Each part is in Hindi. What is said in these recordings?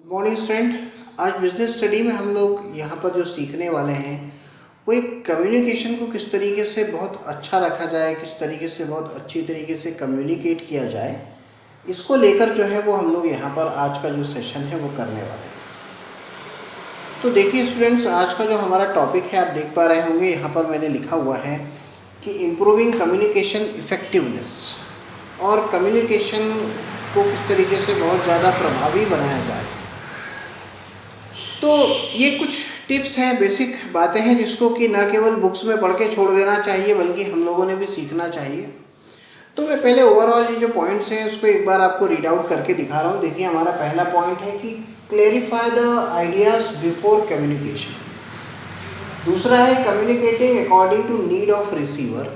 Morning student. आज बिजनेस स्टडी में हम लोग यहाँ पर जो सीखने वाले हैं वो एक कम्युनिकेशन को किस तरीके से बहुत अच्छा रखा जाए, किस तरीके से बहुत अच्छी तरीके से कम्युनिकेट किया जाए, इसको लेकर जो है वो हम लोग यहाँ पर आज का जो सेशन है वो करने वाले हैं। तो देखिए स्टूडेंट्स, आज का जो हमारा टॉपिक है आप देख पा रहे होंगे, यहाँ पर मैंने लिखा हुआ है कि इम्प्रूविंग कम्युनिकेशन इफ़ेक्टिवनेस, और कम्युनिकेशन को किस तरीके से बहुत ज़्यादा प्रभावी बनाया जाए। तो ये कुछ टिप्स हैं, बेसिक बातें हैं जिसको कि ना केवल बुक्स में पढ़ के छोड़ देना चाहिए बल्कि हम लोगों ने भी सीखना चाहिए। तो मैं पहले ओवरऑल ये जो पॉइंट्स हैं उसको एक बार आपको रीड आउट करके दिखा रहा हूँ। देखिए, हमारा पहला पॉइंट है कि clarify the ideas before communication. दूसरा है communicating according to need of receiver.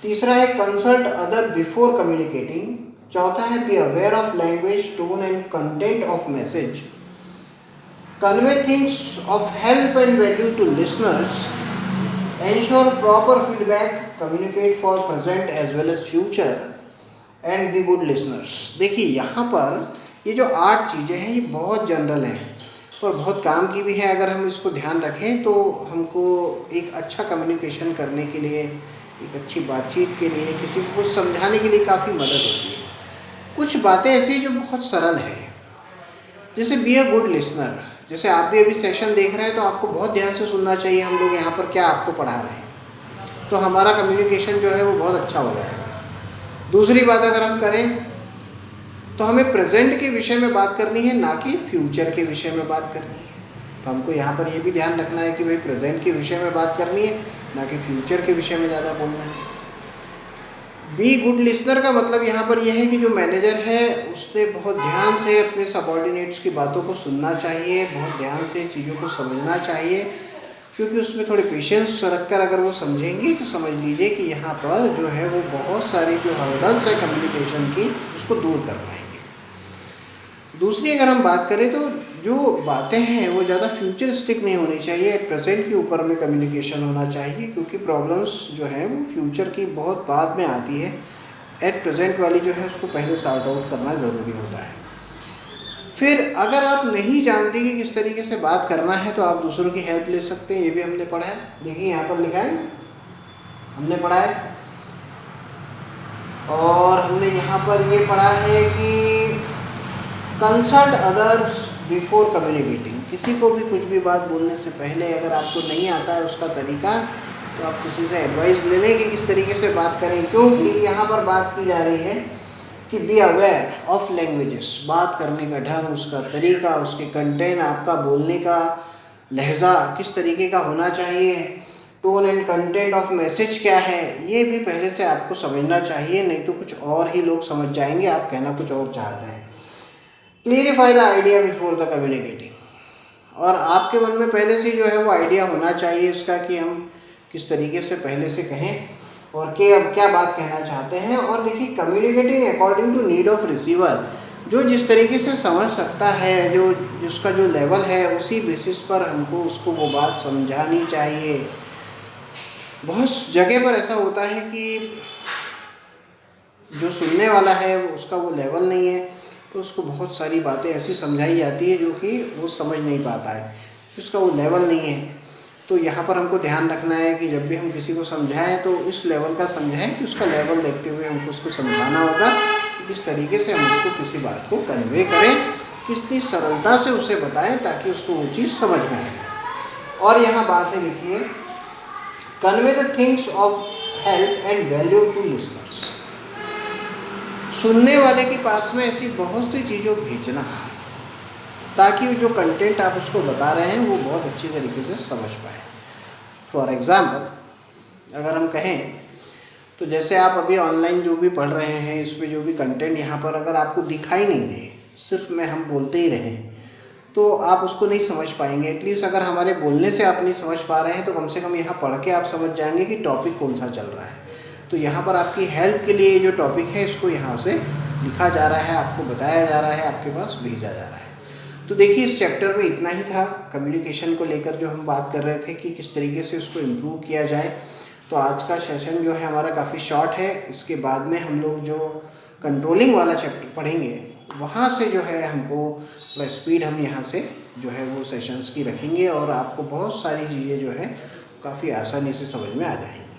तीसरा है कंसल्ट अदर बिफोर कम्युनिकेटिंग। चौथा है be aware of language, tone and content of message. Convey things of help and value to listeners. Ensure proper feedback. Communicate for present as well as future. And be good listeners. देखिए, यहाँ पर ये जो 8 चीज़ें हैं ये बहुत जनरल हैं और बहुत काम की भी है। अगर हम इसको ध्यान रखें तो हमको एक अच्छा कम्युनिकेशन करने के लिए, एक अच्छी बातचीत के लिए, किसी को कुछ समझाने के लिए काफ़ी मदद होती है। कुछ बातें ऐसी जो बहुत सरल है, जैसे बी अ गुड लिसनर। जैसे आप भी अभी सेशन देख रहे हैं तो आपको बहुत ध्यान से सुनना चाहिए हम लोग यहाँ पर क्या आपको पढ़ा रहे हैं, तो हमारा कम्युनिकेशन जो है वो बहुत अच्छा हो जाएगा। दूसरी बात अगर हम करें तो हमें प्रेजेंट के विषय में बात करनी है, ना कि फ्यूचर के विषय में बात करनी है। तो हमको यहाँ पर ये भी ध्यान रखना है कि भाई प्रेजेंट के विषय में बात करनी है, ना कि फ्यूचर के विषय में ज़्यादा बोलना है। बी गुड लिसनर का मतलब यहाँ पर यह है कि जो मैनेजर है उसने बहुत ध्यान से अपने सबॉर्डिनेट्स की बातों को सुनना चाहिए, बहुत ध्यान से चीज़ों को समझना चाहिए, क्योंकि उसमें थोड़े पेशेंस रख कर अगर वो समझेंगे तो समझ लीजिए कि यहाँ पर जो है वो बहुत सारी जो हर्डल्स है कम्युनिकेशन की उसको दूर कर पाएंगे। दूसरी अगर हम बात करें तो जो बातें हैं वो ज़्यादा फ्यूचरिस्टिक नहीं होनी चाहिए, एट प्रेजेंट के ऊपर में कम्युनिकेशन होना चाहिए, क्योंकि प्रॉब्लम्स जो है वो फ्यूचर की बहुत बाद में आती है। एट प्रेजेंट वाली जो है उसको पहले सॉर्ट आउट करना ज़रूरी होता है। फिर अगर आप नहीं जानते कि किस तरीके से बात करना है तो आप दूसरों की हेल्प ले सकते हैं, ये भी हमने पढ़ा है। देखिए यहाँ पर लिखा है, हमने पढ़ा है, और हमने यहाँ पर ये पढ़ा है कि कंसल्ट अदर्स बिफोर कम्युनिकेटिंग। किसी को भी कुछ भी बात बोलने से पहले अगर आपको नहीं आता है उसका तरीका, तो आप किसी से एडवाइस ले लें कि किस तरीके से बात करें, क्योंकि यहाँ पर बात की जा रही है कि बी अवेयर ऑफ लैंग्वेजेस। बात करने का ढंग, उसका तरीका, उसके कंटेंट, आपका बोलने का लहजा किस तरीके का होना चाहिए, tone and content of message क्या है, ये भी पहले से आपको समझना चाहिए, नहीं तो कुछ और ही लोग समझ जाएंगे आप कहना कुछ और चाहते हैं। Clarify the idea before the communicating, और आपके मन में पहले से जो है वो आइडिया होना चाहिए इसका कि हम किस तरीके से पहले से कहें और क्या बात कहना चाहते हैं। और देखिए, communicating according to need of receiver, जो जिस तरीके से समझ सकता है, जो जिसका जो लेवल है उसी बेसिस पर हमको उसको वो बात समझानी चाहिए। बहुत जगह पर ऐसा होता है कि जो सुनने वाला है उसका वो लेवल नहीं है, तो उसको बहुत सारी बातें ऐसी समझाई जाती है जो कि वो समझ नहीं पाता है, उसका वो लेवल नहीं है। तो यहाँ पर हमको ध्यान रखना है कि जब भी हम किसी को समझाएं तो इस लेवल का समझाएं कि उसका लेवल देखते हुए हमको उसको समझाना होगा कि किस तरीके से हम उसको किसी बात को कन्वे करें, कितनी सरलता से उसे बताएं ताकि उसको वो चीज़ समझ में आए। और यहाँ बात है, लिखिए, convey the things of help and value to listeners. सुनने वाले के पास में ऐसी बहुत सी चीज़ों भेजना ताकि जो कंटेंट आप उसको बता रहे हैं वो बहुत अच्छी तरीके से समझ पाए। फॉर एग्ज़ाम्पल अगर हम कहें तो जैसे आप अभी ऑनलाइन जो भी पढ़ रहे हैं, इसमें जो भी कंटेंट यहाँ पर अगर आपको दिखाई नहीं दे, सिर्फ हम बोलते ही रहें, तो आप उसको नहीं समझ पाएंगे। एटलीस्ट अगर हमारे बोलने से आप नहीं समझ पा रहे हैं तो कम से कम यहाँ पढ़ के आप समझ जाएंगे कि टॉपिक कौन सा चल रहा है। तो यहाँ पर आपकी हेल्प के लिए जो टॉपिक है इसको यहाँ से लिखा जा रहा है, आपको बताया जा रहा है, आपके पास भेजा जा रहा है। तो देखिए, इस चैप्टर में इतना ही था कम्युनिकेशन को लेकर जो हम बात कर रहे थे कि किस तरीके से उसको इम्प्रूव किया जाए। तो आज का सेशन जो है हमारा काफ़ी शॉर्ट है। इसके बाद में हम लोग जो कंट्रोलिंग वाला चैप्टर पढ़ेंगे वहाँ से जो है हमको थोड़ा स्पीड हम यहाँ से जो है वो सेशंस की रखेंगे और आपको बहुत सारी चीज़ें जो है काफ़ी आसानी से समझ में आ जाएंगी।